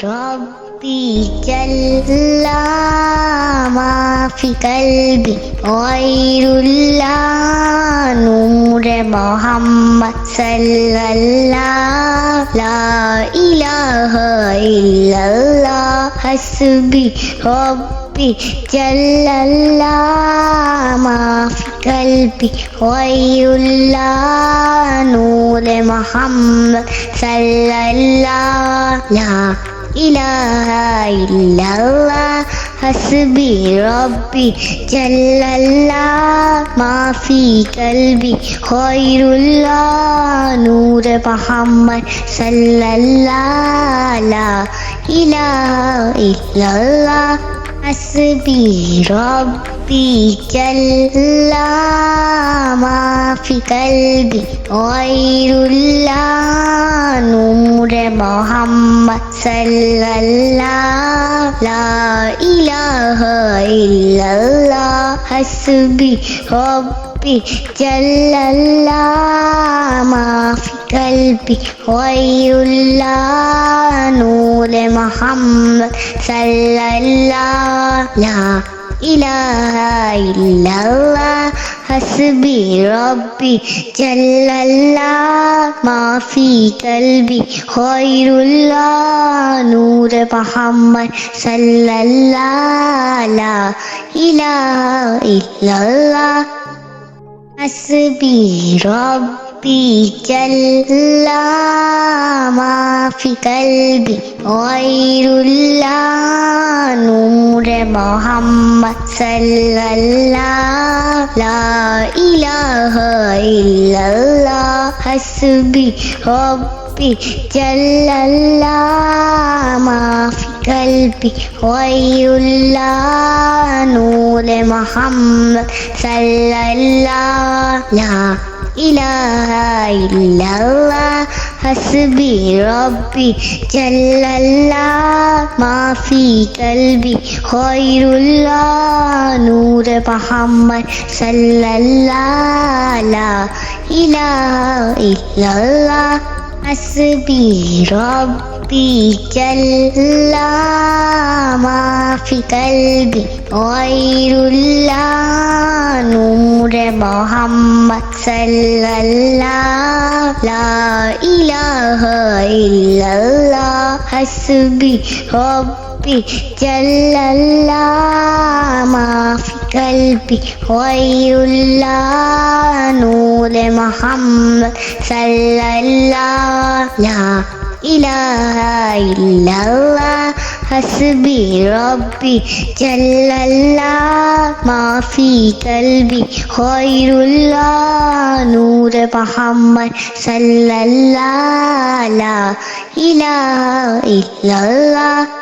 ربي جل ما في قلبي غير الله نور محمد صلى الله لا إله إلا الله حسبي ربي جل الله ما في قلبي غير الله نور محمد صلى الله لا إله إلا الله حسبي ربي جل الله ما في قلبي خير الله نور محمد صلى الله لا إله إلا الله حسبي ربي جل ما في قلبي غير الله نور محمد صلى الله لا إله إلا الله حسبي ربي جل الله ما في قلبي غير الله نور محمد صلى الله لا إله إلا الله حسبي ربي جل الله ما في قلبي خير الله نور محمد صلى الله لا إله إلا الله حسبي ربي جل ما في قلبي غير الله نور محمد صلى الله لا إله إلا الله حسبي ربي جل الله ما في قلبي غير الله نور محمد صلى الله لا إله إلا الله حسبي ربي جل الله ما في قلبي خير الله نور محمد صلى الله لا إله إلا الله حسبي ربي جل ما في قلبي غير الله نور محمد صلى الله لا إله إلا الله حسبي ربي جل الله ما في قلبي غير الله نور محمد صلى الله لا إله إلا الله حسبي ربي جل الله ما في قلبي خير الله نور محمد صلى الله لا إله إلا الله